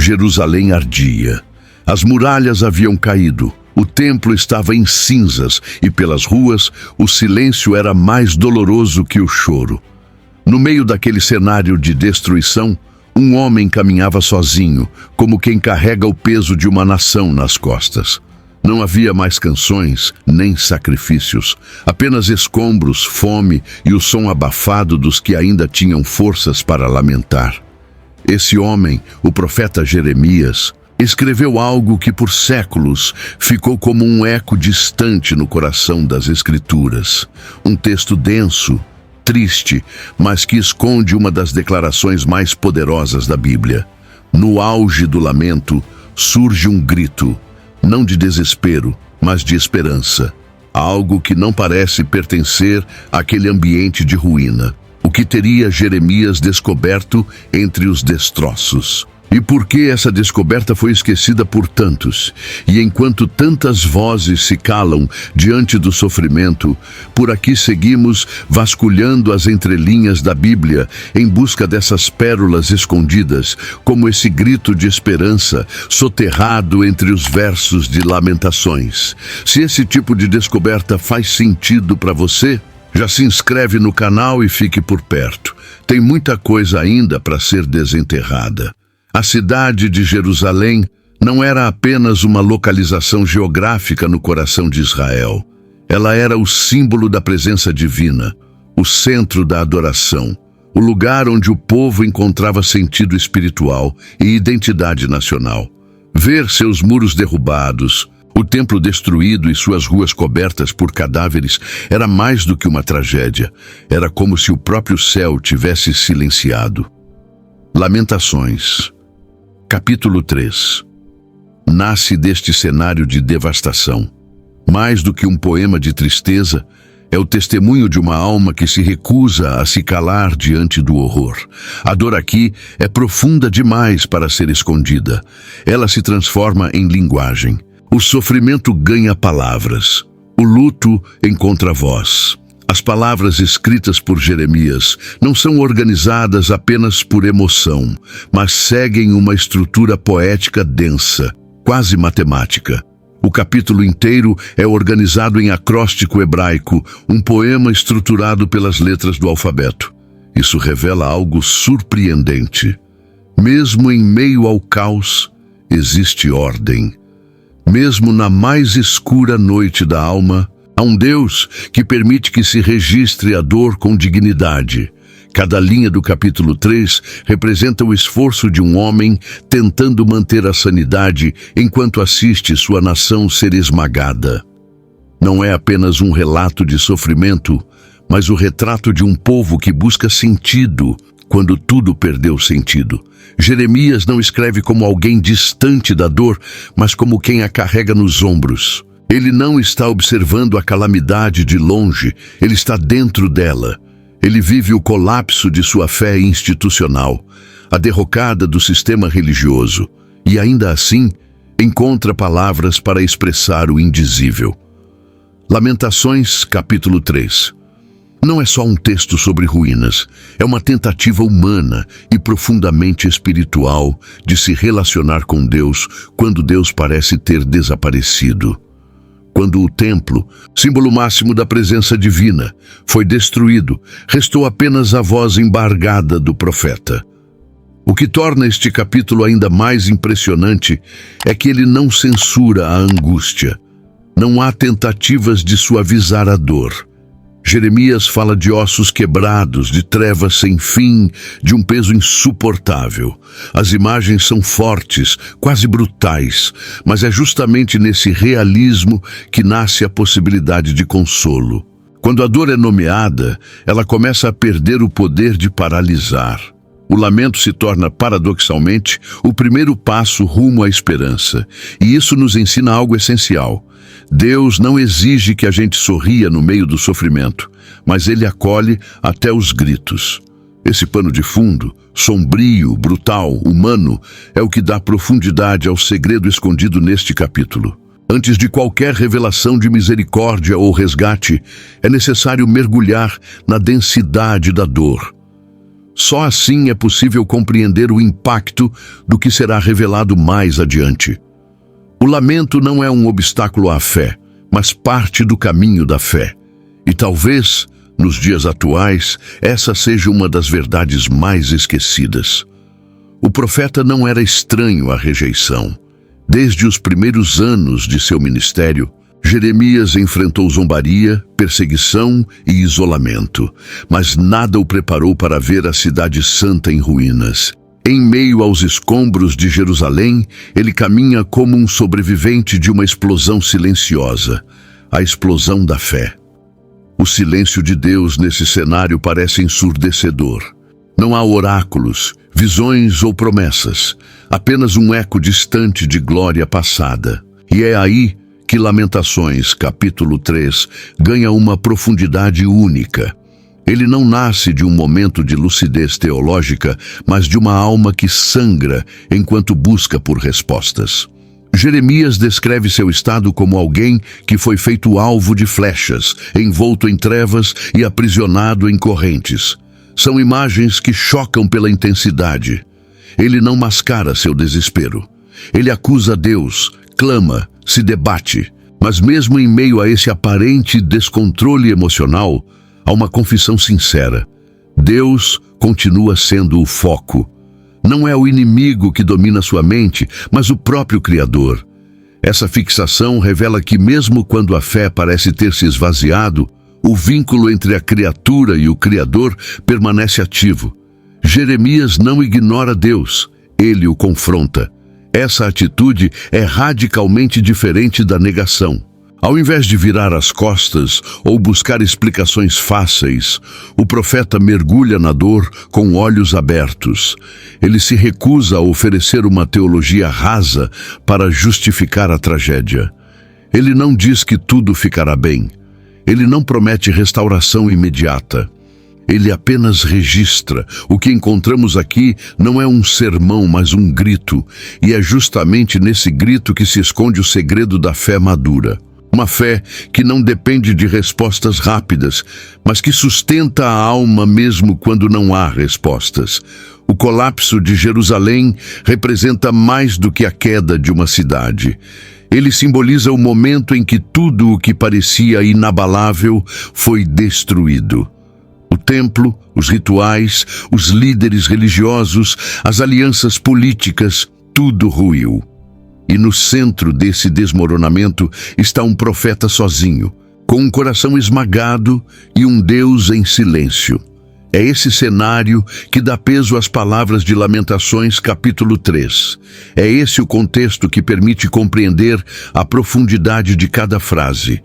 Jerusalém ardia. As muralhas haviam caído, o templo estava em cinzas e pelas ruas o silêncio era mais doloroso que o choro. No meio daquele cenário de destruição, um homem caminhava sozinho, como quem carrega o peso de uma nação nas costas. Não havia mais canções, nem sacrifícios, apenas escombros, fome e o som abafado dos que ainda tinham forças para lamentar. Esse homem, o profeta Jeremias, escreveu algo que por séculos ficou como um eco distante no coração das Escrituras. Um texto denso, triste, mas que esconde uma das declarações mais poderosas da Bíblia. No auge do lamento, surge um grito, não de desespero, mas de esperança. Algo que não parece pertencer àquele ambiente de ruína. O que teria Jeremias descoberto entre os destroços? E por que essa descoberta foi esquecida por tantos? E enquanto tantas vozes se calam diante do sofrimento, por aqui seguimos vasculhando as entrelinhas da Bíblia em busca dessas pérolas escondidas, como esse grito de esperança soterrado entre os versos de Lamentações. Se esse tipo de descoberta faz sentido para você, já se inscreve no canal e fique por perto. Tem muita coisa ainda para ser desenterrada. A cidade de Jerusalém não era apenas uma localização geográfica no coração de Israel. Ela era o símbolo da presença divina, o centro da adoração, o lugar onde o povo encontrava sentido espiritual e identidade nacional. Ver seus muros derrubados, o templo destruído e suas ruas cobertas por cadáveres era mais do que uma tragédia. Era como se o próprio céu tivesse silenciado. Lamentações, capítulo 3. Nasce deste cenário de devastação. Mais do que um poema de tristeza, é o testemunho de uma alma que se recusa a se calar diante do horror. A dor aqui é profunda demais para ser escondida. Ela se transforma em linguagem. O sofrimento ganha palavras. O luto encontra voz. As palavras escritas por Jeremias não são organizadas apenas por emoção, mas seguem uma estrutura poética densa, quase matemática. O capítulo inteiro é organizado em acróstico hebraico, um poema estruturado pelas letras do alfabeto. Isso revela algo surpreendente. Mesmo em meio ao caos, existe ordem. Mesmo na mais escura noite da alma, há um Deus que permite que se registre a dor com dignidade. Cada linha do capítulo 3 representa o esforço de um homem tentando manter a sanidade enquanto assiste sua nação ser esmagada. Não é apenas um relato de sofrimento, mas o retrato de um povo que busca sentido quando tudo perdeu sentido. Jeremias não escreve como alguém distante da dor, mas como quem a carrega nos ombros. Ele não está observando a calamidade de longe, ele está dentro dela. Ele vive o colapso de sua fé institucional, a derrocada do sistema religioso, e ainda assim encontra palavras para expressar o indizível. Lamentações, capítulo 3. Não é só um texto sobre ruínas, é uma tentativa humana e profundamente espiritual de se relacionar com Deus quando Deus parece ter desaparecido. Quando o templo, símbolo máximo da presença divina, foi destruído, restou apenas a voz embargada do profeta. O que torna este capítulo ainda mais impressionante é que ele não censura a angústia. Não há tentativas de suavizar a dor. Jeremias fala de ossos quebrados, de trevas sem fim, de um peso insuportável. As imagens são fortes, quase brutais, mas é justamente nesse realismo que nasce a possibilidade de consolo. Quando a dor é nomeada, ela começa a perder o poder de paralisar. O lamento se torna, paradoxalmente, o primeiro passo rumo à esperança. E isso nos ensina algo essencial. Deus não exige que a gente sorria no meio do sofrimento, mas Ele acolhe até os gritos. Esse pano de fundo, sombrio, brutal, humano, é o que dá profundidade ao segredo escondido neste capítulo. Antes de qualquer revelação de misericórdia ou resgate, é necessário mergulhar na densidade da dor. Só assim é possível compreender o impacto do que será revelado mais adiante. O lamento não é um obstáculo à fé, mas parte do caminho da fé. E talvez, nos dias atuais, essa seja uma das verdades mais esquecidas. O profeta não era estranho à rejeição. Desde os primeiros anos de seu ministério, Jeremias enfrentou zombaria, perseguição e isolamento, mas nada o preparou para ver a cidade santa em ruínas. Em meio aos escombros de Jerusalém, ele caminha como um sobrevivente de uma explosão silenciosa, a explosão da fé. O silêncio de Deus nesse cenário parece ensurdecedor. Não há oráculos, visões ou promessas, apenas um eco distante de glória passada. E é aí que Lamentações, capítulo 3, ganha uma profundidade única. Ele não nasce de um momento de lucidez teológica, mas de uma alma que sangra enquanto busca por respostas. Jeremias descreve seu estado como alguém que foi feito alvo de flechas, envolto em trevas e aprisionado em correntes. São imagens que chocam pela intensidade. Ele não mascara seu desespero. Ele acusa Deus, clama, se debate, mas mesmo em meio a esse aparente descontrole emocional, há uma confissão sincera. Deus continua sendo o foco. Não é o inimigo que domina sua mente, mas o próprio Criador. Essa fixação revela que mesmo quando a fé parece ter se esvaziado, o vínculo entre a criatura e o Criador permanece ativo. Jeremias não ignora Deus, ele o confronta. Essa atitude é radicalmente diferente da negação. Ao invés de virar as costas ou buscar explicações fáceis, o profeta mergulha na dor com olhos abertos. Ele se recusa a oferecer uma teologia rasa para justificar a tragédia. Ele não diz que tudo ficará bem. Ele não promete restauração imediata. Ele apenas registra. O que encontramos aqui não é um sermão, mas um grito. E é justamente nesse grito que se esconde o segredo da fé madura. Uma fé que não depende de respostas rápidas, mas que sustenta a alma mesmo quando não há respostas. O colapso de Jerusalém representa mais do que a queda de uma cidade. Ele simboliza o momento em que tudo o que parecia inabalável foi destruído. O templo, os rituais, os líderes religiosos, as alianças políticas, tudo ruiu. E no centro desse desmoronamento está um profeta sozinho, com um coração esmagado e um Deus em silêncio. É esse cenário que dá peso às palavras de Lamentações, capítulo 3. É esse o contexto que permite compreender a profundidade de cada frase.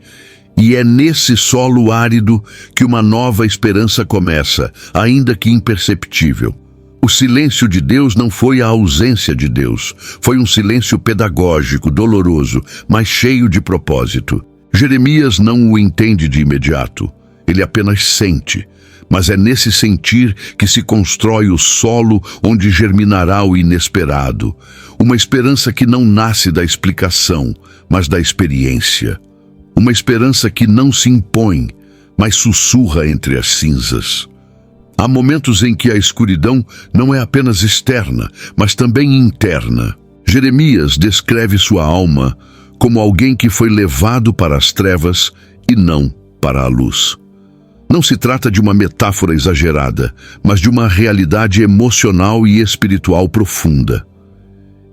E é nesse solo árido que uma nova esperança começa, ainda que imperceptível. O silêncio de Deus não foi a ausência de Deus. Foi um silêncio pedagógico, doloroso, mas cheio de propósito. Jeremias não o entende de imediato. Ele apenas sente. Mas é nesse sentir que se constrói o solo onde germinará o inesperado. Uma esperança que não nasce da explicação, mas da experiência. Uma esperança que não se impõe, mas sussurra entre as cinzas. Há momentos em que a escuridão não é apenas externa, mas também interna. Jeremias descreve sua alma como alguém que foi levado para as trevas e não para a luz. Não se trata de uma metáfora exagerada, mas de uma realidade emocional e espiritual profunda.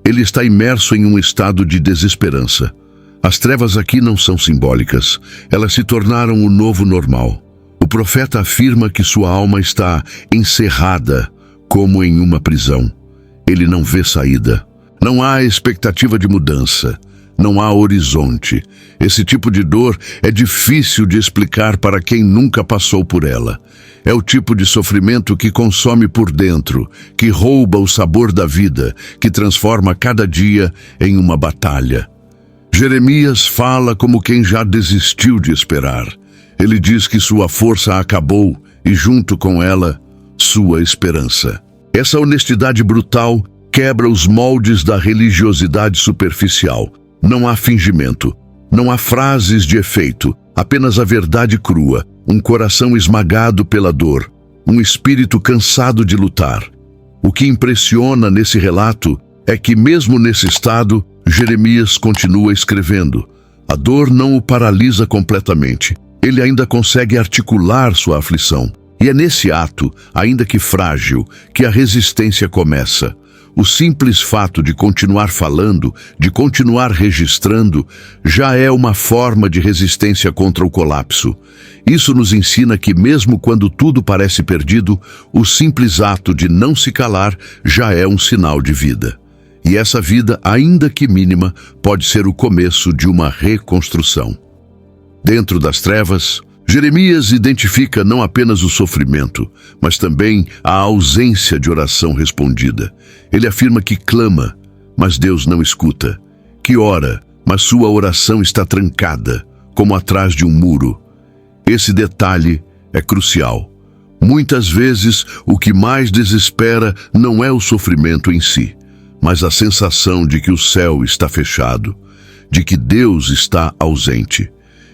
Ele está imerso em um estado de desesperança. As trevas aqui não são simbólicas, elas se tornaram o novo normal. O profeta afirma que sua alma está encerrada, como em uma prisão. Ele não vê saída. Não há expectativa de mudança. Não há horizonte. Esse tipo de dor é difícil de explicar para quem nunca passou por ela. É o tipo de sofrimento que consome por dentro, que rouba o sabor da vida, que transforma cada dia em uma batalha. Jeremias fala como quem já desistiu de esperar. Ele diz que sua força acabou e, junto com ela, sua esperança. Essa honestidade brutal quebra os moldes da religiosidade superficial. Não há fingimento, não há frases de efeito, apenas a verdade crua, um coração esmagado pela dor, um espírito cansado de lutar. O que impressiona nesse relato é que, mesmo nesse estado, Jeremias continua escrevendo. A dor não o paralisa completamente. Ele ainda consegue articular sua aflição. E é nesse ato, ainda que frágil, que a resistência começa. O simples fato de continuar falando, de continuar registrando, já é uma forma de resistência contra o colapso. Isso nos ensina que, mesmo quando tudo parece perdido, o simples ato de não se calar já é um sinal de vida. E essa vida, ainda que mínima, pode ser o começo de uma reconstrução. Dentro das trevas, Jeremias identifica não apenas o sofrimento, mas também a ausência de oração respondida. Ele afirma que clama, mas Deus não escuta, que ora, mas sua oração está trancada, como atrás de um muro. Esse detalhe é crucial. Muitas vezes, o que mais desespera não é o sofrimento em si, mas a sensação de que o céu está fechado, de que Deus está ausente.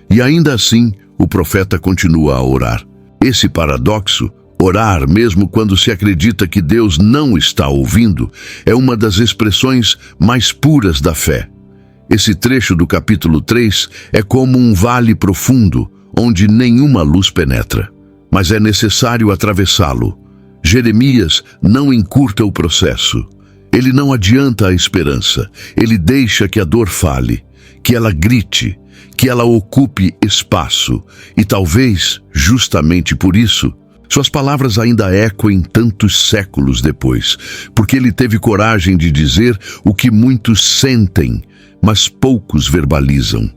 E ainda assim, o profeta continua a orar. Esse paradoxo, orar mesmo quando se acredita que Deus não está ouvindo, é uma das expressões mais puras da fé. Esse trecho do capítulo 3 é como um vale profundo, onde nenhuma luz penetra. Mas é necessário atravessá-lo. Jeremias não encurta o processo. Ele não adianta a esperança. Ele deixa que a dor fale, que ela grite, que ela ocupe espaço. E talvez, justamente por isso, suas palavras ainda ecoem tantos séculos depois, porque ele teve coragem de dizer o que muitos sentem, mas poucos verbalizam.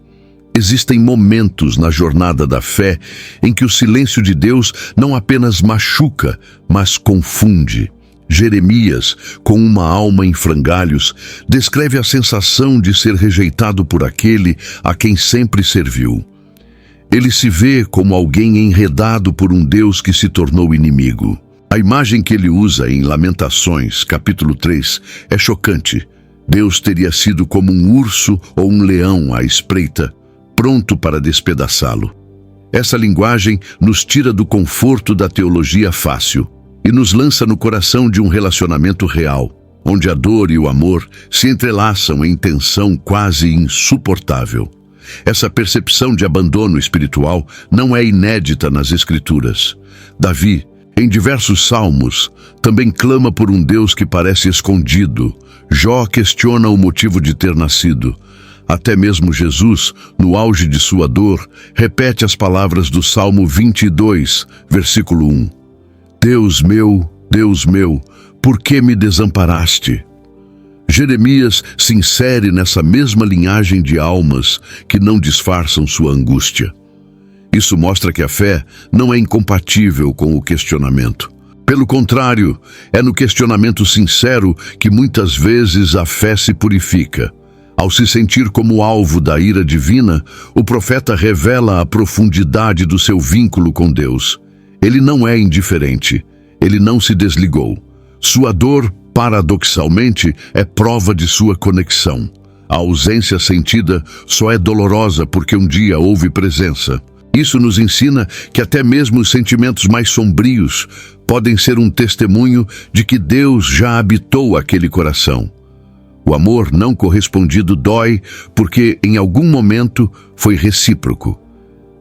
Existem momentos na jornada da fé em que o silêncio de Deus não apenas machuca, mas confunde. Jeremias, com uma alma em frangalhos, descreve a sensação de ser rejeitado por aquele a quem sempre serviu. Ele se vê como alguém enredado por um Deus que se tornou inimigo. A imagem que ele usa em Lamentações, capítulo 3, é chocante. Deus teria sido como um urso ou um leão à espreita, pronto para despedaçá-lo. Essa linguagem nos tira do conforto da teologia fácil e nos lança no coração de um relacionamento real, onde a dor e o amor se entrelaçam em tensão quase insuportável. Essa percepção de abandono espiritual não é inédita nas Escrituras. Davi, em diversos salmos, também clama por um Deus que parece escondido. Jó questiona o motivo de ter nascido. Até mesmo Jesus, no auge de sua dor, repete as palavras do Salmo 22, versículo 1. Deus meu, por que me desamparaste? Jeremias se insere nessa mesma linhagem de almas que não disfarçam sua angústia. Isso mostra que a fé não é incompatível com o questionamento. Pelo contrário, é no questionamento sincero que muitas vezes a fé se purifica. Ao se sentir como alvo da ira divina, o profeta revela a profundidade do seu vínculo com Deus. Ele não é indiferente, ele não se desligou. Sua dor, paradoxalmente, é prova de sua conexão. A ausência sentida só é dolorosa porque um dia houve presença. Isso nos ensina que até mesmo os sentimentos mais sombrios podem ser um testemunho de que Deus já habitou aquele coração. O amor não correspondido dói porque, em algum momento, foi recíproco.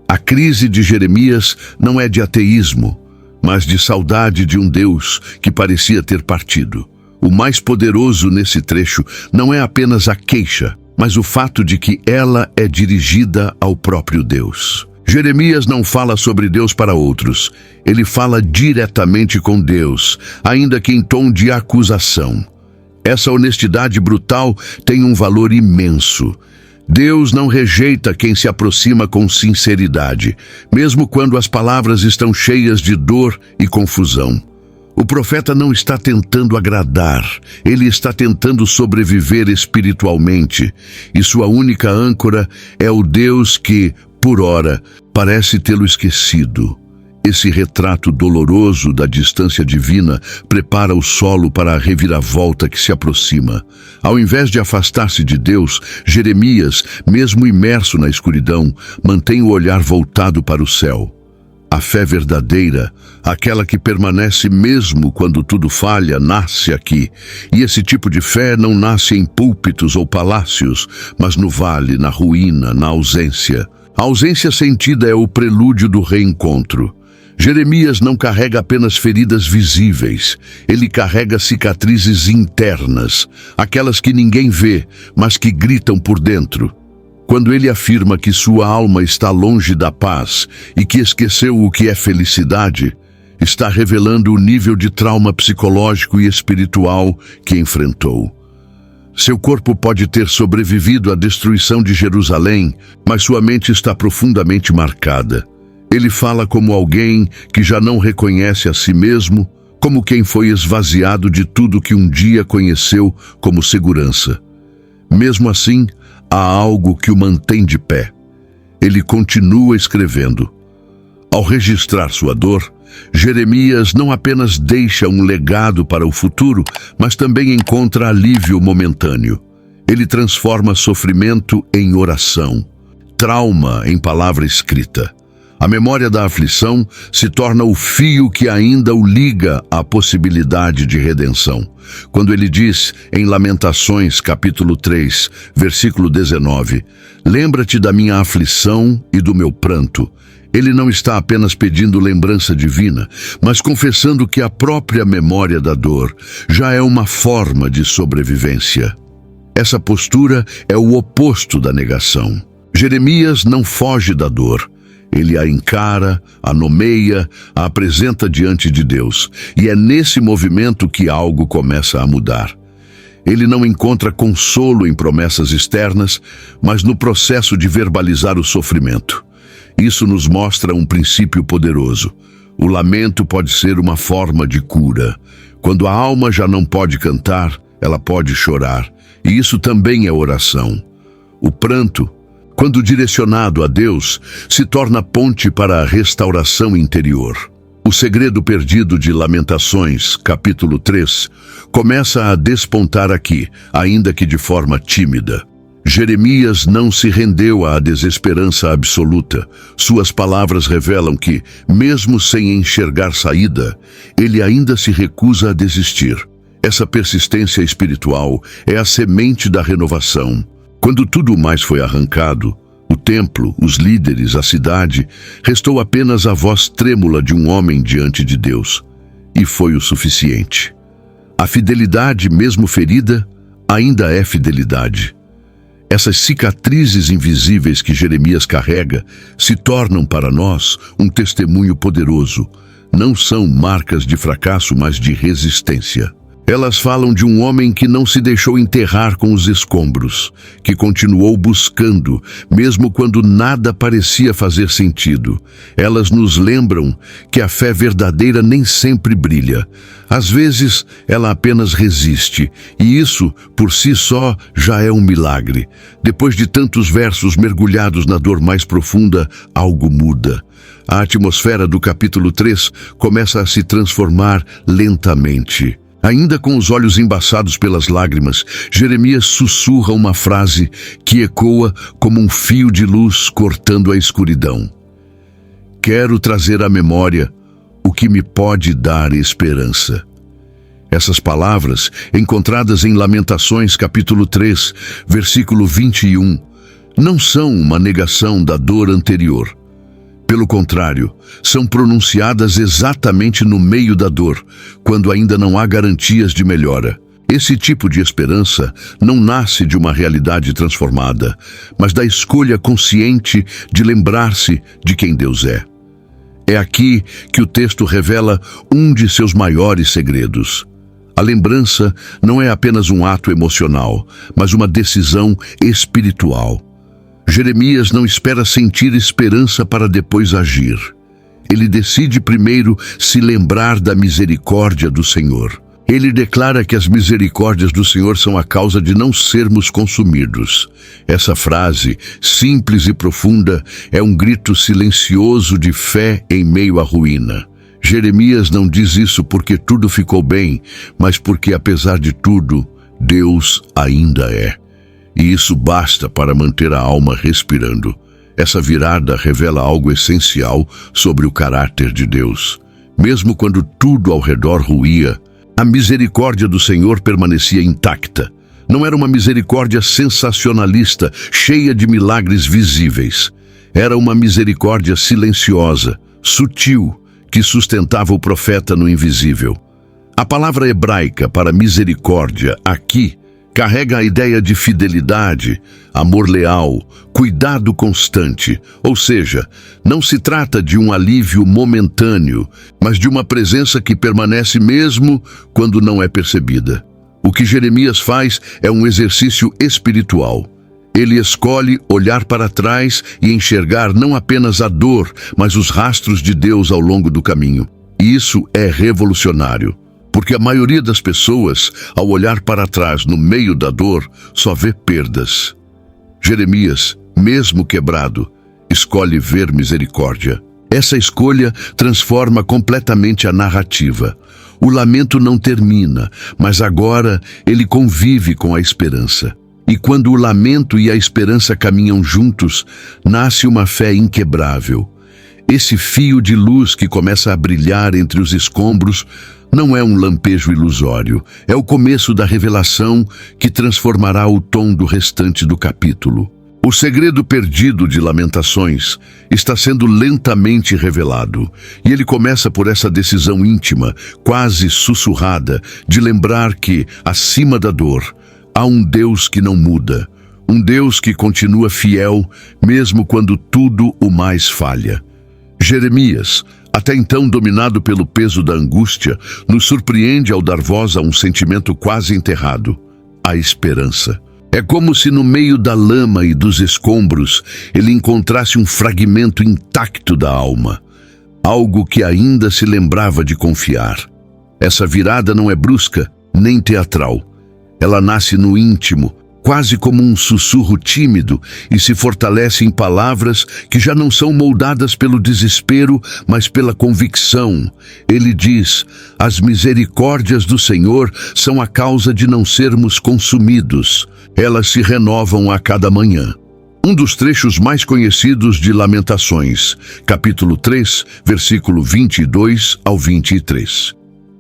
A crise de Jeremias não é de ateísmo, mas de saudade de um Deus que parecia ter partido. O mais poderoso nesse trecho não é apenas a queixa, mas o fato de que ela é dirigida ao próprio Deus. Jeremias não fala sobre Deus para outros, ele fala diretamente com Deus, ainda que em tom de acusação. Essa honestidade brutal tem um valor imenso. Deus não rejeita quem se aproxima com sinceridade, mesmo quando as palavras estão cheias de dor e confusão. O profeta não está tentando agradar, ele está tentando sobreviver espiritualmente, e sua única âncora é o Deus que, por ora, parece tê-lo esquecido. Esse retrato doloroso da distância divina prepara o solo para a reviravolta que se aproxima. Ao invés de afastar-se de Deus, Jeremias, mesmo imerso na escuridão, mantém o olhar voltado para o céu. A fé verdadeira, aquela que permanece mesmo quando tudo falha, nasce aqui. E esse tipo de fé não nasce em púlpitos ou palácios, mas no vale, na ruína, na ausência. A ausência sentida é o prelúdio do reencontro. Jeremias não carrega apenas feridas visíveis, ele carrega cicatrizes internas, aquelas que ninguém vê, mas que gritam por dentro. Quando ele afirma que sua alma está longe da paz e que esqueceu o que é felicidade, está revelando o nível de trauma psicológico e espiritual que enfrentou. Seu corpo pode ter sobrevivido à destruição de Jerusalém, mas sua mente está profundamente marcada. Ele fala como alguém que já não reconhece a si mesmo, como quem foi esvaziado de tudo que um dia conheceu como segurança. Mesmo assim, há algo que o mantém de pé. Ele continua escrevendo. Ao registrar sua dor, Jeremias não apenas deixa um legado para o futuro, mas também encontra alívio momentâneo. Ele transforma sofrimento em oração, trauma em palavra escrita. A memória da aflição se torna o fio que ainda o liga à possibilidade de redenção. Quando ele diz em Lamentações, capítulo 3, versículo 19, "Lembra-te da minha aflição e do meu pranto." Ele não está apenas pedindo lembrança divina, mas confessando que a própria memória da dor já é uma forma de sobrevivência. Essa postura é o oposto da negação. Jeremias não foge da dor. Ele a encara, a nomeia, a apresenta diante de Deus. E é nesse movimento que algo começa a mudar. Ele não encontra consolo em promessas externas, mas no processo de verbalizar o sofrimento. Isso nos mostra um princípio poderoso. O lamento pode ser uma forma de cura. Quando a alma já não pode cantar, ela pode chorar. E isso também é oração. O pranto, quando direcionado a Deus, se torna ponte para a restauração interior. O segredo perdido de Lamentações, capítulo 3, começa a despontar aqui, ainda que de forma tímida. Jeremias não se rendeu à desesperança absoluta. Suas palavras revelam que, mesmo sem enxergar saída, ele ainda se recusa a desistir. Essa persistência espiritual é a semente da renovação. Quando tudo mais foi arrancado, o templo, os líderes, a cidade, restou apenas a voz trêmula de um homem diante de Deus. E foi o suficiente. A fidelidade, mesmo ferida, ainda é fidelidade. Essas cicatrizes invisíveis que Jeremias carrega se tornam para nós um testemunho poderoso. Não são marcas de fracasso, mas de resistência. Elas falam de um homem que não se deixou enterrar com os escombros, que continuou buscando, mesmo quando nada parecia fazer sentido. Elas nos lembram que a fé verdadeira nem sempre brilha. Às vezes, ela apenas resiste, e isso, por si só, já é um milagre. Depois de tantos versos mergulhados na dor mais profunda, algo muda. A atmosfera do capítulo 3 começa a se transformar lentamente. Ainda com os olhos embaçados pelas lágrimas, Jeremias sussurra uma frase que ecoa como um fio de luz cortando a escuridão. Quero trazer à memória o que me pode dar esperança. Essas palavras, encontradas em Lamentações, capítulo 3, versículo 21, não são uma negação da dor anterior. Pelo contrário, são pronunciadas exatamente no meio da dor, quando ainda não há garantias de melhora. Esse tipo de esperança não nasce de uma realidade transformada, mas da escolha consciente de lembrar-se de quem Deus é. É aqui que o texto revela um de seus maiores segredos. A lembrança não é apenas um ato emocional, mas uma decisão espiritual. Jeremias não espera sentir esperança para depois agir. Ele decide primeiro se lembrar da misericórdia do Senhor. Ele declara que as misericórdias do Senhor são a causa de não sermos consumidos. Essa frase, simples e profunda, é um grito silencioso de fé em meio à ruína. Jeremias não diz isso porque tudo ficou bem, mas porque, apesar de tudo, Deus ainda é. E isso basta para manter a alma respirando. Essa virada revela algo essencial sobre o caráter de Deus. Mesmo quando tudo ao redor ruía, a misericórdia do Senhor permanecia intacta. Não era uma misericórdia sensacionalista, cheia de milagres visíveis. Era uma misericórdia silenciosa, sutil, que sustentava o profeta no invisível. A palavra hebraica para misericórdia aqui carrega a ideia de fidelidade, amor leal, cuidado constante. Ou seja, não se trata de um alívio momentâneo, mas de uma presença que permanece mesmo quando não é percebida. O que Jeremias faz é um exercício espiritual. Ele escolhe olhar para trás e enxergar não apenas a dor, mas os rastros de Deus ao longo do caminho. E isso é revolucionário. Porque a maioria das pessoas, ao olhar para trás no meio da dor, só vê perdas. Jeremias, mesmo quebrado, escolhe ver misericórdia. Essa escolha transforma completamente a narrativa. O lamento não termina, mas agora ele convive com a esperança. E quando o lamento e a esperança caminham juntos, nasce uma fé inquebrável. Esse fio de luz que começa a brilhar entre os escombros não é um lampejo ilusório, é o começo da revelação que transformará o tom do restante do capítulo. O segredo perdido de Lamentações está sendo lentamente revelado, e ele começa por essa decisão íntima, quase sussurrada, de lembrar que, acima da dor, há um Deus que não muda, um Deus que continua fiel, mesmo quando tudo o mais falha. Jeremias, até então dominado pelo peso da angústia, nos surpreende ao dar voz a um sentimento quase enterrado: a esperança. É como se no meio da lama e dos escombros ele encontrasse um fragmento intacto da alma, algo que ainda se lembrava de confiar. Essa virada não é brusca nem teatral. Ela nasce no íntimo, quase como um sussurro tímido, e se fortalece em palavras que já não são moldadas pelo desespero, mas pela convicção. Ele diz: as misericórdias do Senhor são a causa de não sermos consumidos. Elas se renovam a cada manhã. Um dos trechos mais conhecidos de Lamentações, capítulo 3, versículo 22 ao 23.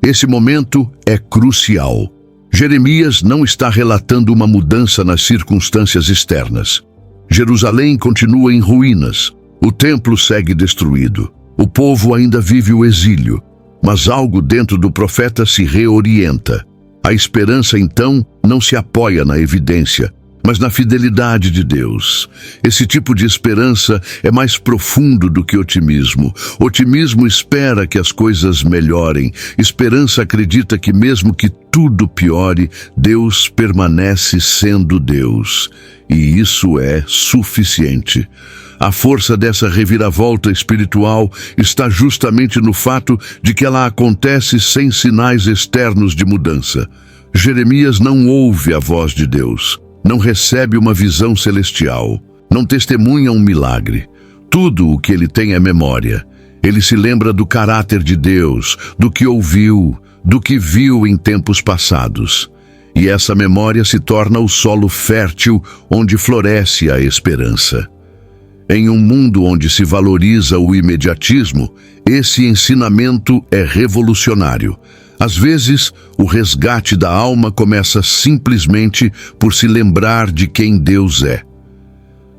Esse momento é crucial. Jeremias não está relatando uma mudança nas circunstâncias externas. Jerusalém continua em ruínas. O templo segue destruído. O povo ainda vive o exílio. Mas algo dentro do profeta se reorienta. A esperança, então, não se apoia na evidência, mas na fidelidade de Deus. Esse tipo de esperança é mais profundo do que otimismo. Otimismo espera que as coisas melhorem. Esperança acredita que mesmo que tudo piore, Deus permanece sendo Deus. E isso é suficiente. A força dessa reviravolta espiritual está justamente no fato de que ela acontece sem sinais externos de mudança. Jeremias não ouve a voz de Deus. Não recebe uma visão celestial, não testemunha um milagre. Tudo o que ele tem é memória. Ele se lembra do caráter de Deus, do que ouviu, do que viu em tempos passados. E essa memória se torna o solo fértil onde floresce a esperança. Em um mundo onde se valoriza o imediatismo, esse ensinamento é revolucionário. Às vezes, o resgate da alma começa simplesmente por se lembrar de quem Deus é.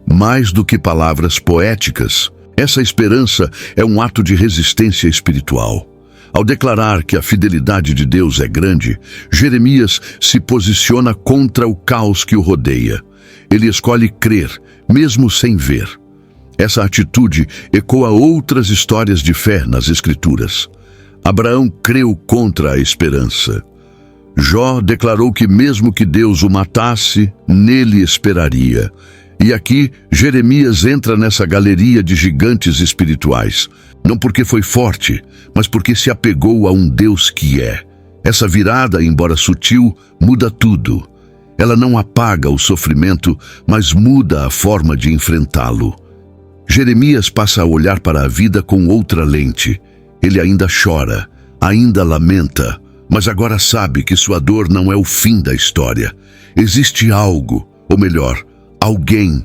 Mais do que palavras poéticas, essa esperança é um ato de resistência espiritual. Ao declarar que a fidelidade de Deus é grande, Jeremias se posiciona contra o caos que o rodeia. Ele escolhe crer, mesmo sem ver. Essa atitude ecoa outras histórias de fé nas Escrituras. Abraão creu contra a esperança. Jó declarou que mesmo que Deus o matasse, nele esperaria. E aqui, Jeremias entra nessa galeria de gigantes espirituais. Não porque foi forte, mas porque se apegou a um Deus que é. Essa virada, embora sutil, muda tudo. Ela não apaga o sofrimento, mas muda a forma de enfrentá-lo. Jeremias passa a olhar para a vida com outra lente. Ele ainda chora, ainda lamenta, mas agora sabe que sua dor não é o fim da história. Existe algo, ou melhor, alguém,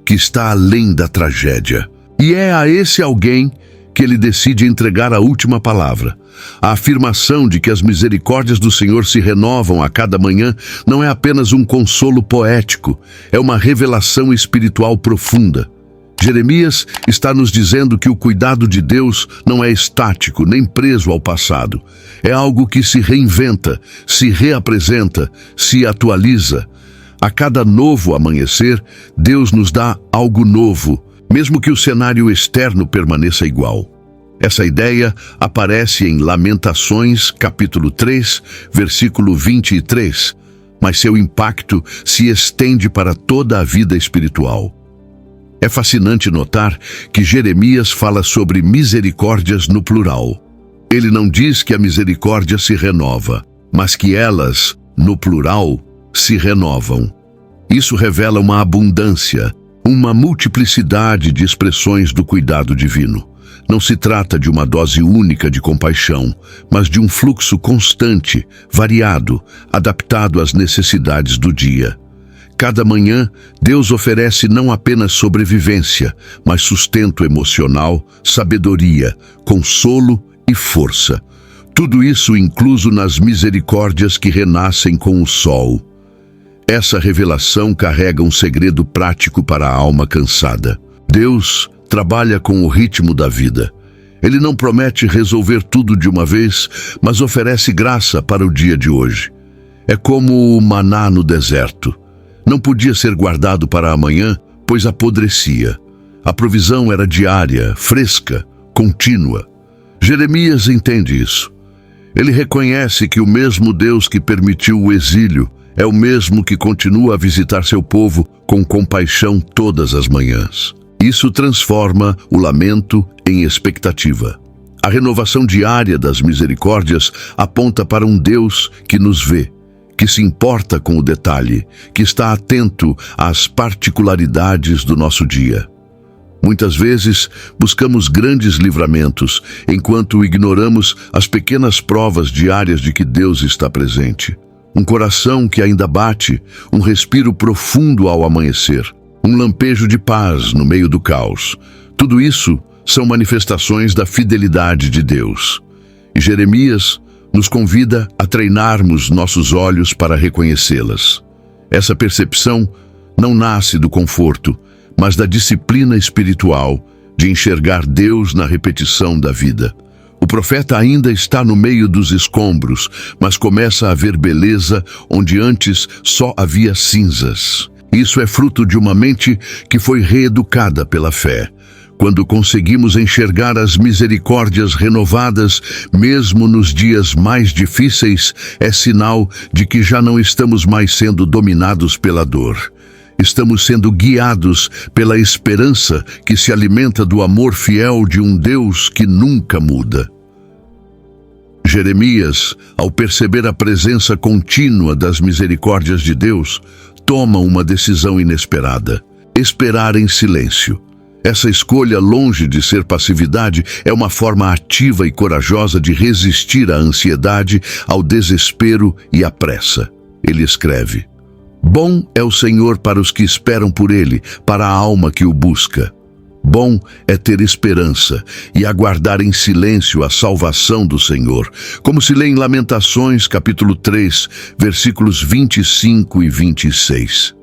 que está além da tragédia. E é a esse alguém que ele decide entregar a última palavra. A afirmação de que as misericórdias do Senhor se renovam a cada manhã não é apenas um consolo poético, é uma revelação espiritual profunda. Jeremias está nos dizendo que o cuidado de Deus não é estático, nem preso ao passado. É algo que se reinventa, se reapresenta, se atualiza. A cada novo amanhecer, Deus nos dá algo novo, mesmo que o cenário externo permaneça igual. Essa ideia aparece em Lamentações, capítulo 3, versículo 23, mas seu impacto se estende para toda a vida espiritual. É fascinante notar que Jeremias fala sobre misericórdias no plural. Ele não diz que a misericórdia se renova, mas que elas, no plural, se renovam. Isso revela uma abundância, uma multiplicidade de expressões do cuidado divino. Não se trata de uma dose única de compaixão, mas de um fluxo constante, variado, adaptado às necessidades do dia. Cada manhã, Deus oferece não apenas sobrevivência, mas sustento emocional, sabedoria, consolo e força. Tudo isso incluso nas misericórdias que renascem com o sol. Essa revelação carrega um segredo prático para a alma cansada. Deus trabalha com o ritmo da vida. Ele não promete resolver tudo de uma vez, mas oferece graça para o dia de hoje. É como o maná no deserto. Não podia ser guardado para amanhã, pois apodrecia. A provisão era diária, fresca, contínua. Jeremias entende isso. Ele reconhece que o mesmo Deus que permitiu o exílio é o mesmo que continua a visitar seu povo com compaixão todas as manhãs. Isso transforma o lamento em expectativa. A renovação diária das misericórdias aponta para um Deus que nos vê, que se importa com o detalhe, que está atento às particularidades do nosso dia. Muitas vezes, buscamos grandes livramentos, enquanto ignoramos as pequenas provas diárias de que Deus está presente. Um coração que ainda bate, um respiro profundo ao amanhecer, um lampejo de paz no meio do caos. Tudo isso são manifestações da fidelidade de Deus. E Jeremias nos convida a treinarmos nossos olhos para reconhecê-las. Essa percepção não nasce do conforto, mas da disciplina espiritual de enxergar Deus na repetição da vida. O profeta ainda está no meio dos escombros, mas começa a ver beleza onde antes só havia cinzas. Isso é fruto de uma mente que foi reeducada pela fé. Quando conseguimos enxergar as misericórdias renovadas, mesmo nos dias mais difíceis, é sinal de que já não estamos mais sendo dominados pela dor. Estamos sendo guiados pela esperança que se alimenta do amor fiel de um Deus que nunca muda. Jeremias, ao perceber a presença contínua das misericórdias de Deus, toma uma decisão inesperada: esperar em silêncio. Essa escolha, longe de ser passividade, é uma forma ativa e corajosa de resistir à ansiedade, ao desespero e à pressa. Ele escreve: Bom é o Senhor para os que esperam por Ele, para a alma que o busca. Bom é ter esperança e aguardar em silêncio a salvação do Senhor, como se lê em Lamentações, capítulo 3, versículos 25 e 26.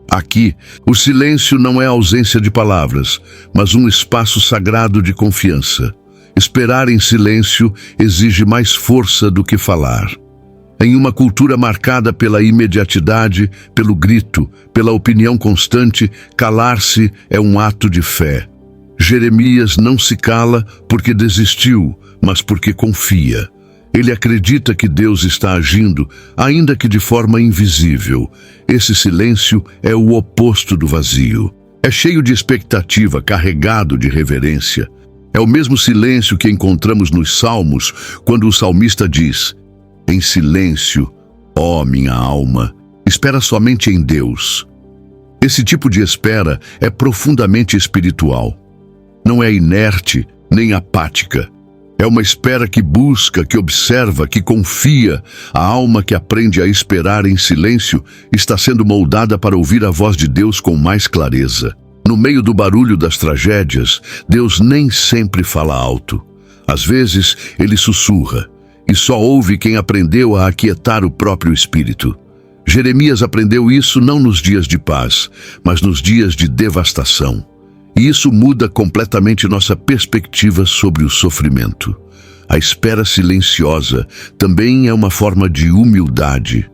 Aqui, o silêncio não é ausência de palavras, mas um espaço sagrado de confiança. Esperar em silêncio exige mais força do que falar. Em uma cultura marcada pela imediatidade, pelo grito, pela opinião constante, calar-se é um ato de fé. Jeremias não se cala porque desistiu, mas porque confia. Ele acredita que Deus está agindo, ainda que de forma invisível. Esse silêncio é o oposto do vazio. É cheio de expectativa, carregado de reverência. É o mesmo silêncio que encontramos nos Salmos, quando o salmista diz: Em silêncio, ó minha alma, espera somente em Deus. Esse tipo de espera é profundamente espiritual. Não é inerte nem apática. É uma espera que busca, que observa, que confia. A alma que aprende a esperar em silêncio está sendo moldada para ouvir a voz de Deus com mais clareza. No meio do barulho das tragédias, Deus nem sempre fala alto. Às vezes, ele sussurra, e só ouve quem aprendeu a aquietar o próprio espírito. Jeremias aprendeu isso não nos dias de paz, mas nos dias de devastação. E isso muda completamente nossa perspectiva sobre o sofrimento. A espera silenciosa também é uma forma de humildade.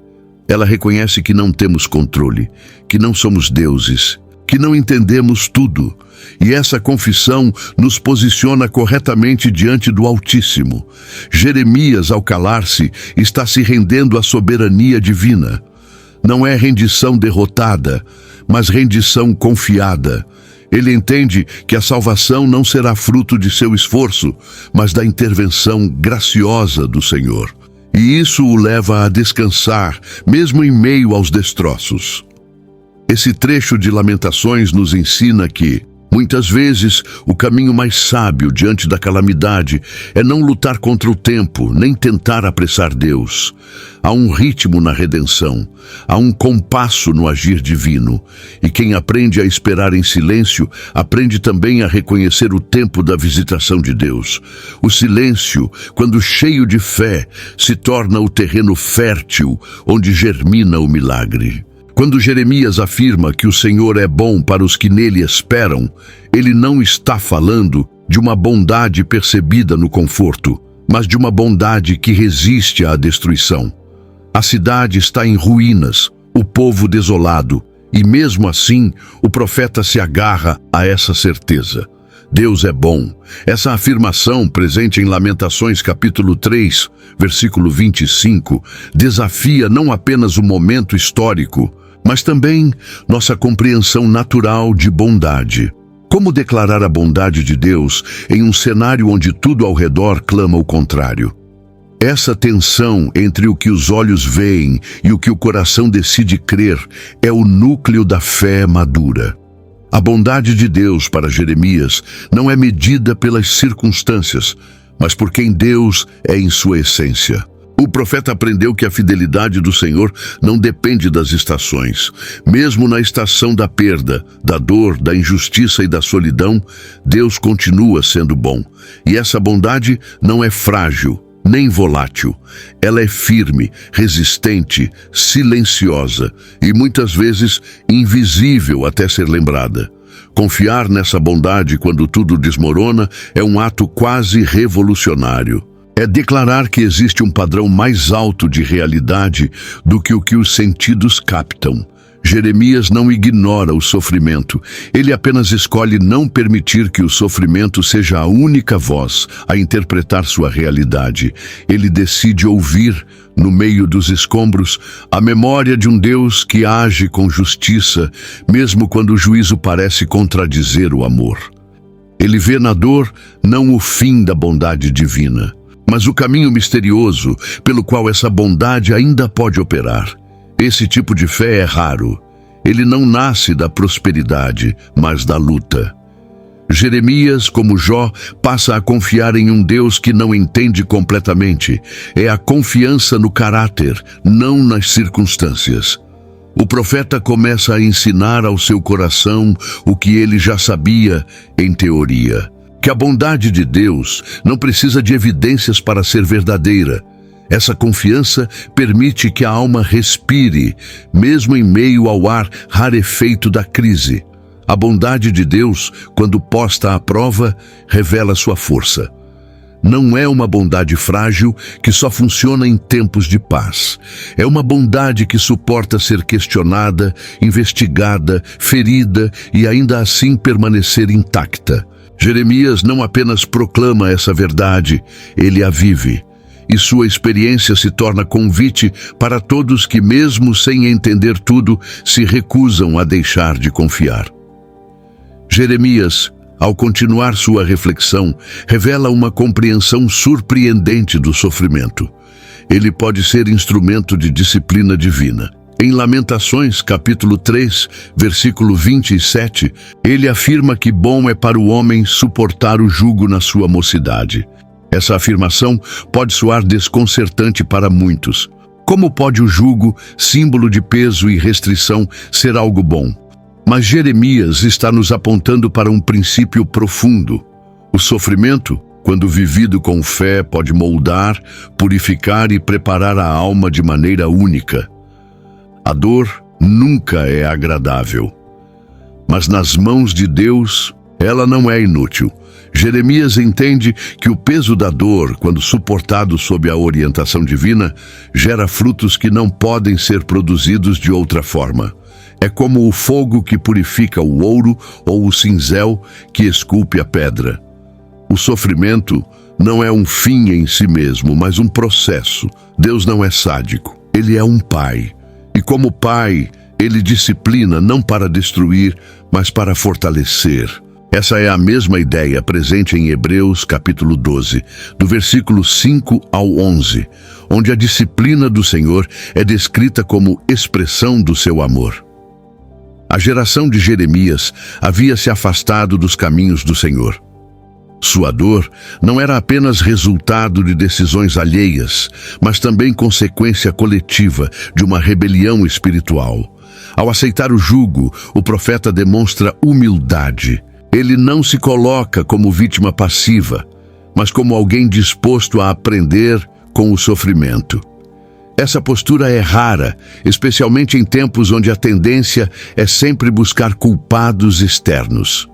Ela reconhece que não temos controle, que não somos deuses, que não entendemos tudo. E essa confissão nos posiciona corretamente diante do Altíssimo. Jeremias, ao calar-se, está se rendendo à soberania divina. Não é rendição derrotada, mas rendição confiada. Ele entende que a salvação não será fruto de seu esforço, mas da intervenção graciosa do Senhor. E isso o leva a descansar, mesmo em meio aos destroços. Esse trecho de Lamentações nos ensina que, muitas vezes, o caminho mais sábio diante da calamidade é não lutar contra o tempo, nem tentar apressar Deus. Há um ritmo na redenção, há um compasso no agir divino, e quem aprende a esperar em silêncio, aprende também a reconhecer o tempo da visitação de Deus. O silêncio, quando cheio de fé, se torna o terreno fértil onde germina o milagre. Quando Jeremias afirma que o Senhor é bom para os que nele esperam, ele não está falando de uma bondade percebida no conforto, mas de uma bondade que resiste à destruição. A cidade está em ruínas, o povo desolado, e mesmo assim o profeta se agarra a essa certeza. Deus é bom. Essa afirmação, presente em Lamentações capítulo 3, versículo 25, desafia não apenas o momento histórico, mas também nossa compreensão natural de bondade. Como declarar a bondade de Deus em um cenário onde tudo ao redor clama o contrário? Essa tensão entre o que os olhos veem e o que o coração decide crer é o núcleo da fé madura. A bondade de Deus para Jeremias não é medida pelas circunstâncias, mas por quem Deus é em sua essência. O profeta aprendeu que a fidelidade do Senhor não depende das estações. Mesmo na estação da perda, da dor, da injustiça e da solidão, Deus continua sendo bom. E essa bondade não é frágil, nem volátil. Ela é firme, resistente, silenciosa e muitas vezes invisível até ser lembrada. Confiar nessa bondade quando tudo desmorona é um ato quase revolucionário. É declarar que existe um padrão mais alto de realidade do que o que os sentidos captam. Jeremias não ignora o sofrimento, ele apenas escolhe não permitir que o sofrimento seja a única voz a interpretar sua realidade. Ele decide ouvir, no meio dos escombros, a memória de um Deus que age com justiça, mesmo quando o juízo parece contradizer o amor. Ele vê na dor não o fim da bondade divina, mas o caminho misterioso pelo qual essa bondade ainda pode operar. Esse tipo de fé é raro. Ele não nasce da prosperidade, mas da luta. Jeremias, como Jó, passa a confiar em um Deus que não entende completamente. É a confiança no caráter, não nas circunstâncias. O profeta começa a ensinar ao seu coração o que ele já sabia em teoria. Que a bondade de Deus não precisa de evidências para ser verdadeira. Essa confiança permite que a alma respire, mesmo em meio ao ar rarefeito da crise. A bondade de Deus, quando posta à prova, revela sua força. Não é uma bondade frágil que só funciona em tempos de paz. É uma bondade que suporta ser questionada, investigada, ferida e ainda assim permanecer intacta. Jeremias não apenas proclama essa verdade, ele a vive. E sua experiência se torna convite para todos que, mesmo sem entender tudo, se recusam a deixar de confiar. Jeremias, ao continuar sua reflexão, revela uma compreensão surpreendente do sofrimento. Ele pode ser instrumento de disciplina divina. Em Lamentações, capítulo 3, versículo 27, ele afirma que bom é para o homem suportar o jugo na sua mocidade. Essa afirmação pode soar desconcertante para muitos. Como pode o jugo, símbolo de peso e restrição, ser algo bom? Mas Jeremias está nos apontando para um princípio profundo. O sofrimento, quando vivido com fé, pode moldar, purificar e preparar a alma de maneira única. A dor nunca é agradável, mas nas mãos de Deus, ela não é inútil. Jeremias entende que o peso da dor, quando suportado sob a orientação divina, gera frutos que não podem ser produzidos de outra forma. É como o fogo que purifica o ouro ou o cinzel que esculpe a pedra. O sofrimento não é um fim em si mesmo, mas um processo. Deus não é sádico, Ele é um pai. E como pai, Ele disciplina não para destruir, mas para fortalecer. Essa é a mesma ideia presente em Hebreus capítulo 12, do versículo 5 ao 11, onde a disciplina do Senhor é descrita como expressão do seu amor. A geração de Jeremias havia se afastado dos caminhos do Senhor. Sua dor não era apenas resultado de decisões alheias, mas também consequência coletiva de uma rebelião espiritual. Ao aceitar o jugo, o profeta demonstra humildade. Ele não se coloca como vítima passiva, mas como alguém disposto a aprender com o sofrimento. Essa postura é rara, especialmente em tempos onde a tendência é sempre buscar culpados externos.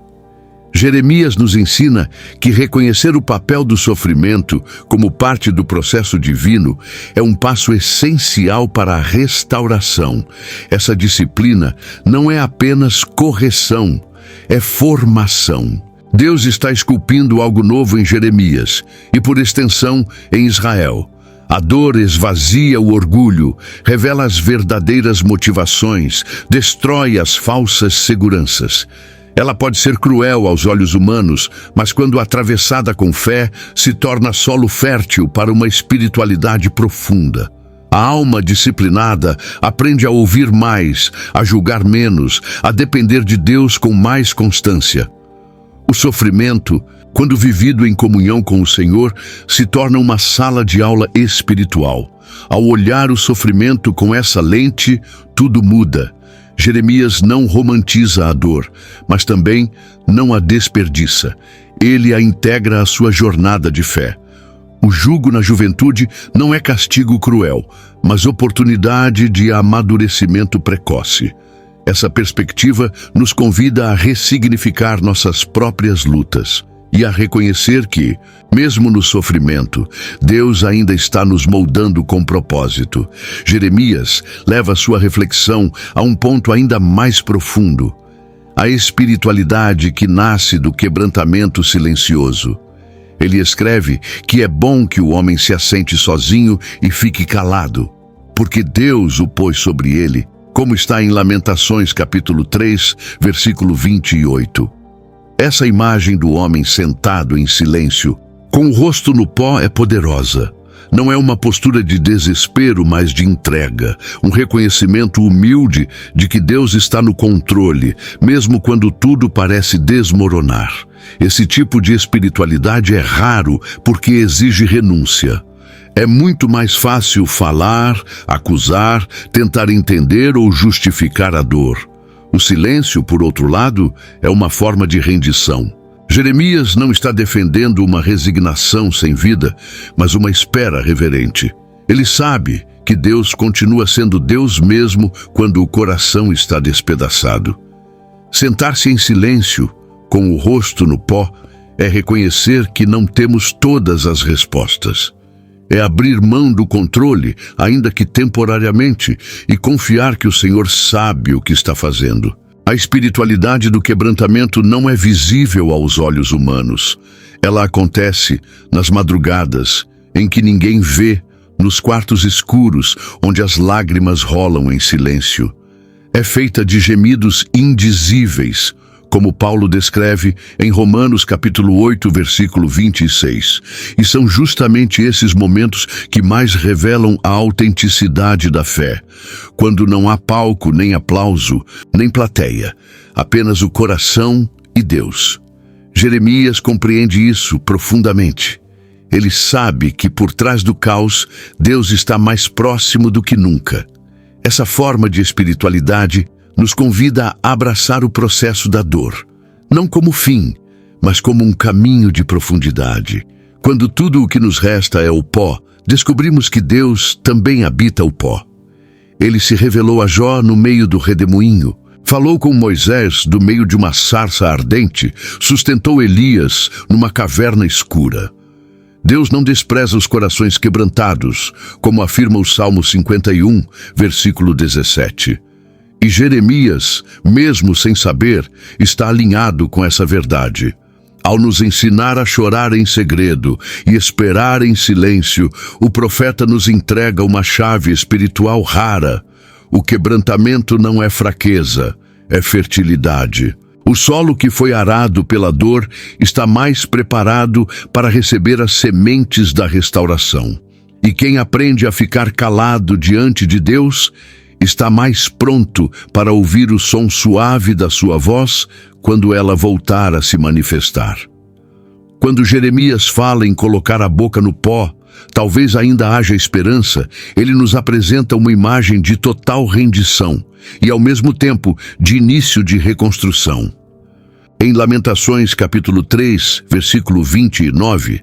Jeremias nos ensina que reconhecer o papel do sofrimento como parte do processo divino é um passo essencial para a restauração. Essa disciplina não é apenas correção, é formação. Deus está esculpindo algo novo em Jeremias e, por extensão, em Israel. A dor esvazia o orgulho, revela as verdadeiras motivações, destrói as falsas seguranças. Ela pode ser cruel aos olhos humanos, mas quando atravessada com fé, se torna solo fértil para uma espiritualidade profunda. A alma disciplinada aprende a ouvir mais, a julgar menos, a depender de Deus com mais constância. O sofrimento, quando vivido em comunhão com o Senhor, se torna uma sala de aula espiritual. Ao olhar o sofrimento com essa lente, tudo muda. Jeremias não romantiza a dor, mas também não a desperdiça. Ele a integra à sua jornada de fé. O jugo na juventude não é castigo cruel, mas oportunidade de amadurecimento precoce. Essa perspectiva nos convida a ressignificar nossas próprias lutas e a reconhecer que, mesmo no sofrimento, Deus ainda está nos moldando com propósito. Jeremias leva sua reflexão a um ponto ainda mais profundo: a espiritualidade que nasce do quebrantamento silencioso. Ele escreve que é bom que o homem se assente sozinho e fique calado, porque Deus o pôs sobre ele, como está em Lamentações capítulo 3, versículo 28. Essa imagem do homem sentado em silêncio, com o rosto no pó, é poderosa. Não é uma postura de desespero, mas de entrega, um reconhecimento humilde de que Deus está no controle, mesmo quando tudo parece desmoronar. Esse tipo de espiritualidade é raro porque exige renúncia. É muito mais fácil falar, acusar, tentar entender ou justificar a dor. O silêncio, por outro lado, é uma forma de rendição. Jeremias não está defendendo uma resignação sem vida, mas uma espera reverente. Ele sabe que Deus continua sendo Deus mesmo quando o coração está despedaçado. Sentar-se em silêncio, com o rosto no pó, é reconhecer que não temos todas as respostas. É abrir mão do controle, ainda que temporariamente, e confiar que o Senhor sabe o que está fazendo. A espiritualidade do quebrantamento não é visível aos olhos humanos. Ela acontece nas madrugadas, em que ninguém vê, nos quartos escuros, onde as lágrimas rolam em silêncio. É feita de gemidos indizíveis, como Paulo descreve em Romanos capítulo 8, versículo 26. E são justamente esses momentos que mais revelam a autenticidade da fé, quando não há palco, nem aplauso, nem plateia, apenas o coração e Deus. Jeremias compreende isso profundamente. Ele sabe que por trás do caos, Deus está mais próximo do que nunca. Essa forma de espiritualidade nos convida a abraçar o processo da dor, não como fim, mas como um caminho de profundidade. Quando tudo o que nos resta é o pó, descobrimos que Deus também habita o pó. Ele se revelou a Jó no meio do redemoinho, falou com Moisés do meio de uma sarça ardente, sustentou Elias numa caverna escura. Deus não despreza os corações quebrantados, como afirma o Salmo 51, versículo 17. E Jeremias, mesmo sem saber, está alinhado com essa verdade. Ao nos ensinar a chorar em segredo e esperar em silêncio, o profeta nos entrega uma chave espiritual rara. O quebrantamento não é fraqueza, é fertilidade. O solo que foi arado pela dor está mais preparado para receber as sementes da restauração. E quem aprende a ficar calado diante de Deus está mais pronto para ouvir o som suave da sua voz quando ela voltar a se manifestar. Quando Jeremias fala em colocar a boca no pó, talvez ainda haja esperança, ele nos apresenta uma imagem de total rendição e, ao mesmo tempo, de início de reconstrução. Em Lamentações, capítulo 3, versículo 29,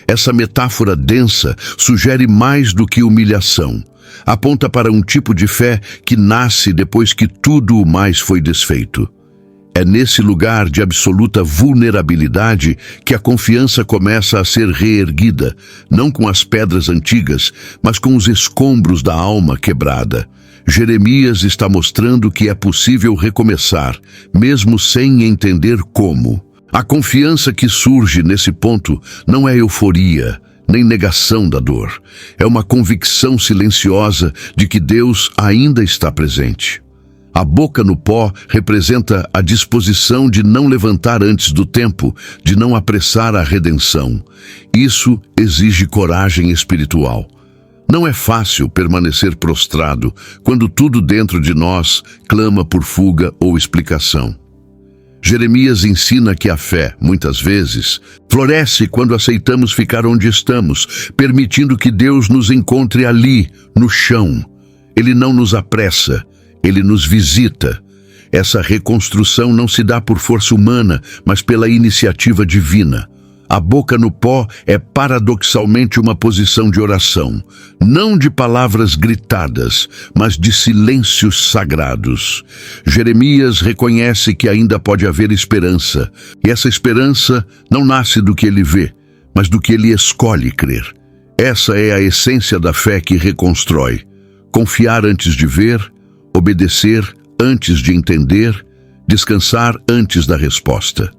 essa metáfora densa sugere mais do que humilhação. Aponta para um tipo de fé que nasce depois que tudo o mais foi desfeito. É nesse lugar de absoluta vulnerabilidade que a confiança começa a ser reerguida, não com as pedras antigas, mas com os escombros da alma quebrada. Jeremias está mostrando que é possível recomeçar, mesmo sem entender como. A confiança que surge nesse ponto não é euforia, nem negação da dor. É uma convicção silenciosa de que Deus ainda está presente. A boca no pó representa a disposição de não levantar antes do tempo, de não apressar a redenção. Isso exige coragem espiritual. Não é fácil permanecer prostrado quando tudo dentro de nós clama por fuga ou explicação. Jeremias ensina que a fé, muitas vezes, floresce quando aceitamos ficar onde estamos, permitindo que Deus nos encontre ali, no chão. Ele não nos apressa, Ele nos visita. Essa reconstrução não se dá por força humana, mas pela iniciativa divina. A boca no pó é paradoxalmente uma posição de oração, não de palavras gritadas, mas de silêncios sagrados. Jeremias reconhece que ainda pode haver esperança, e essa esperança não nasce do que ele vê, mas do que ele escolhe crer. Essa é a essência da fé que reconstrói. Confiar antes de ver, obedecer antes de entender, descansar antes da resposta.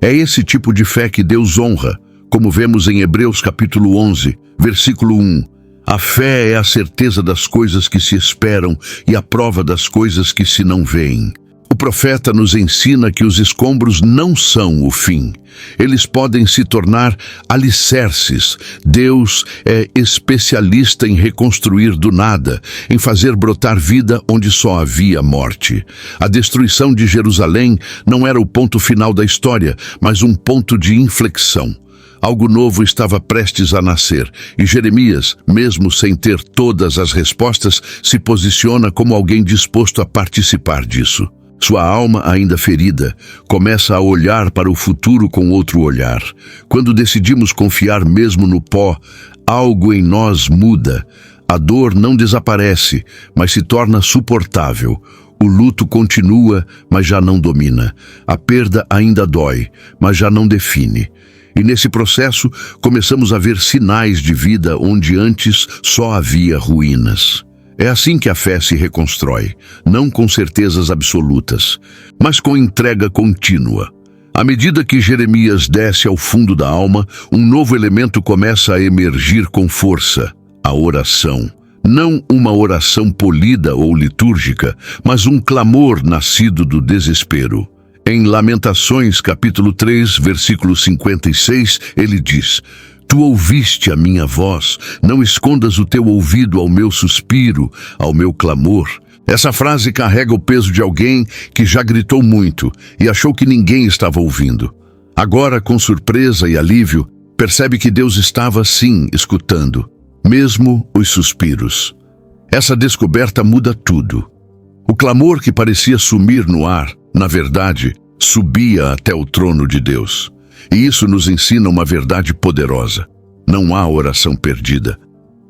É esse tipo de fé que Deus honra, como vemos em Hebreus capítulo 11, versículo 1. A fé é a certeza das coisas que se esperam e a prova das coisas que se não veem. O profeta nos ensina que os escombros não são o fim. Eles podem se tornar alicerces. Deus é especialista em reconstruir do nada, em fazer brotar vida onde só havia morte. A destruição de Jerusalém não era o ponto final da história, mas um ponto de inflexão. Algo novo estava prestes a nascer, e Jeremias, mesmo sem ter todas as respostas, se posiciona como alguém disposto a participar disso. Sua alma, ainda ferida, começa a olhar para o futuro com outro olhar. Quando decidimos confiar mesmo no pó, algo em nós muda. A dor não desaparece, mas se torna suportável. O luto continua, mas já não domina. A perda ainda dói, mas já não define. E nesse processo, começamos a ver sinais de vida onde antes só havia ruínas. É assim que a fé se reconstrói, não com certezas absolutas, mas com entrega contínua. À medida que Jeremias desce ao fundo da alma, um novo elemento começa a emergir com força: a oração. Não uma oração polida ou litúrgica, mas um clamor nascido do desespero. Em Lamentações, capítulo 3, versículo 56, ele diz: Tu ouviste a minha voz, não escondas o teu ouvido ao meu suspiro, ao meu clamor. Essa frase carrega o peso de alguém que já gritou muito e achou que ninguém estava ouvindo. Agora, com surpresa e alívio, percebe que Deus estava sim escutando, mesmo os suspiros. Essa descoberta muda tudo. O clamor que parecia sumir no ar, na verdade, subia até o trono de Deus. E isso nos ensina uma verdade poderosa. Não há oração perdida.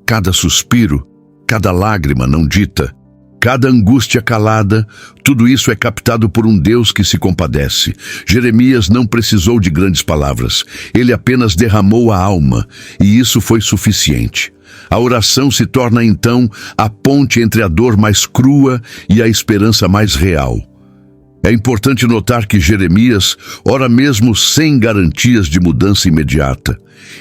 Cada suspiro, cada lágrima não dita, cada angústia calada, tudo isso é captado por um Deus que se compadece. Jeremias não precisou de grandes palavras. Ele apenas derramou a alma, e isso foi suficiente. A oração se torna, então, a ponte entre a dor mais crua e a esperança mais real. É importante notar que Jeremias ora mesmo sem garantias de mudança imediata.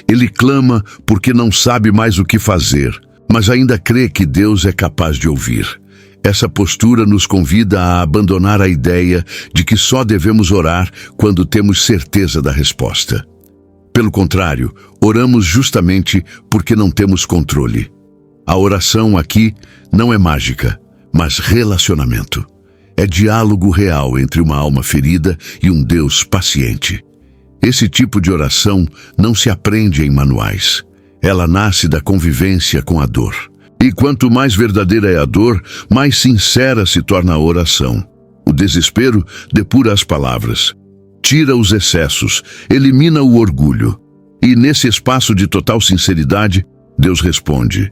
Ele clama porque não sabe mais o que fazer, mas ainda crê que Deus é capaz de ouvir. Essa postura nos convida a abandonar a ideia de que só devemos orar quando temos certeza da resposta. Pelo contrário, oramos justamente porque não temos controle. A oração aqui não é mágica, mas relacionamento. É diálogo real entre uma alma ferida e um Deus paciente. Esse tipo de oração não se aprende em manuais. Ela nasce da convivência com a dor. E quanto mais verdadeira é a dor, mais sincera se torna a oração. O desespero depura as palavras, tira os excessos, elimina o orgulho. E nesse espaço de total sinceridade, Deus responde.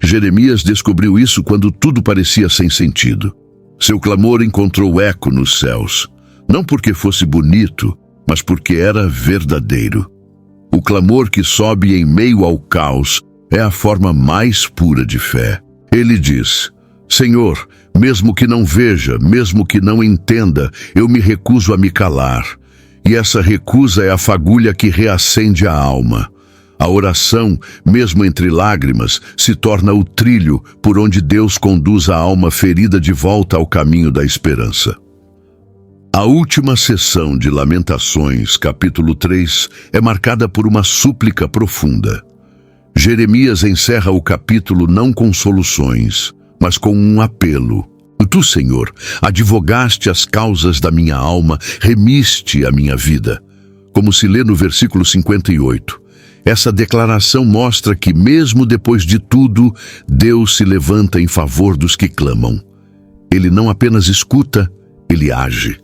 Jeremias descobriu isso quando tudo parecia sem sentido. Seu clamor encontrou eco nos céus, não porque fosse bonito, mas porque era verdadeiro. O clamor que sobe em meio ao caos é a forma mais pura de fé. Ele diz: Senhor, mesmo que não veja, mesmo que não entenda, eu me recuso a me calar. E essa recusa é a fagulha que reacende a alma. A oração, mesmo entre lágrimas, se torna o trilho por onde Deus conduz a alma ferida de volta ao caminho da esperança. A última sessão de Lamentações, capítulo 3, é marcada por uma súplica profunda. Jeremias encerra o capítulo não com soluções, mas com um apelo. Tu, Senhor, advogaste as causas da minha alma, remiste a minha vida. Como se lê no versículo 58. Essa declaração mostra que, mesmo depois de tudo, Deus se levanta em favor dos que clamam. Ele não apenas escuta, ele age,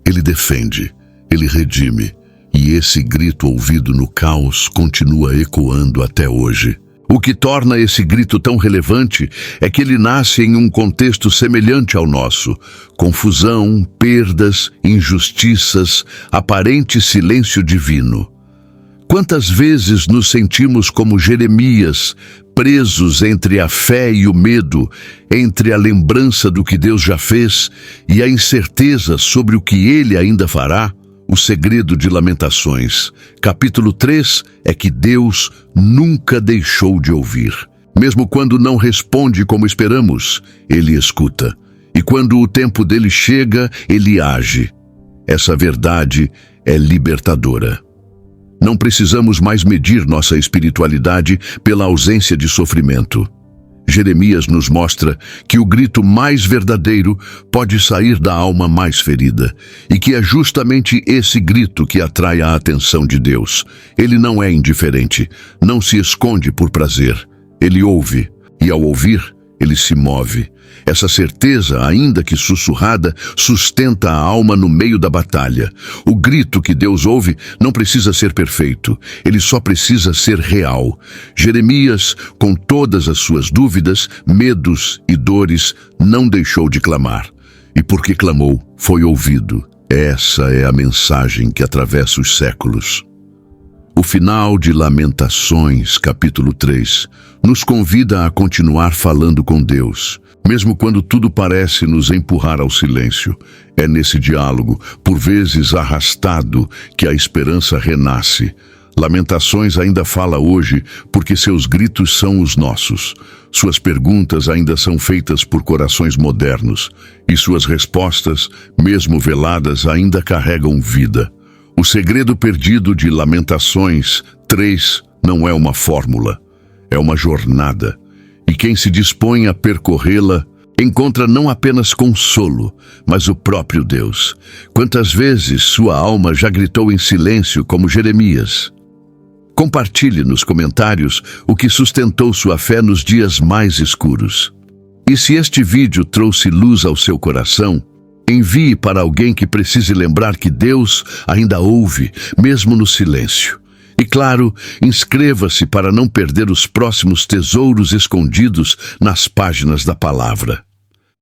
ele defende, ele redime. E esse grito ouvido no caos continua ecoando até hoje. O que torna esse grito tão relevante é que ele nasce em um contexto semelhante ao nosso. Confusão, perdas, injustiças, aparente silêncio divino. Quantas vezes nos sentimos como Jeremias, presos entre a fé e o medo, entre a lembrança do que Deus já fez e a incerteza sobre o que Ele ainda fará? O segredo de Lamentações, capítulo 3, é que Deus nunca deixou de ouvir. Mesmo quando não responde como esperamos, Ele escuta. E quando o tempo dele chega, Ele age. Essa verdade é libertadora. Não precisamos mais medir nossa espiritualidade pela ausência de sofrimento. Jeremias nos mostra que o grito mais verdadeiro pode sair da alma mais ferida, e que é justamente esse grito que atrai a atenção de Deus. Ele não é indiferente, não se esconde por prazer. Ele ouve, e ao ouvir, ele se move. Essa certeza, ainda que sussurrada, sustenta a alma no meio da batalha. O grito que Deus ouve não precisa ser perfeito, ele só precisa ser real. Jeremias, com todas as suas dúvidas, medos e dores, não deixou de clamar. E porque clamou, foi ouvido. Essa é a mensagem que atravessa os séculos. O final de Lamentações, capítulo 3, nos convida a continuar falando com Deus, mesmo quando tudo parece nos empurrar ao silêncio. É nesse diálogo, por vezes arrastado, que a esperança renasce. Lamentações ainda fala hoje porque seus gritos são os nossos. Suas perguntas ainda são feitas por corações modernos, e suas respostas, mesmo veladas, ainda carregam vida. O segredo perdido de Lamentações 3 não é uma fórmula, é uma jornada. E quem se dispõe a percorrê-la encontra não apenas consolo, mas o próprio Deus. Quantas vezes sua alma já gritou em silêncio como Jeremias? Compartilhe nos comentários o que sustentou sua fé nos dias mais escuros. E se este vídeo trouxe luz ao seu coração, envie para alguém que precise lembrar que Deus ainda ouve, mesmo no silêncio. E claro, inscreva-se para não perder os próximos tesouros escondidos nas páginas da palavra.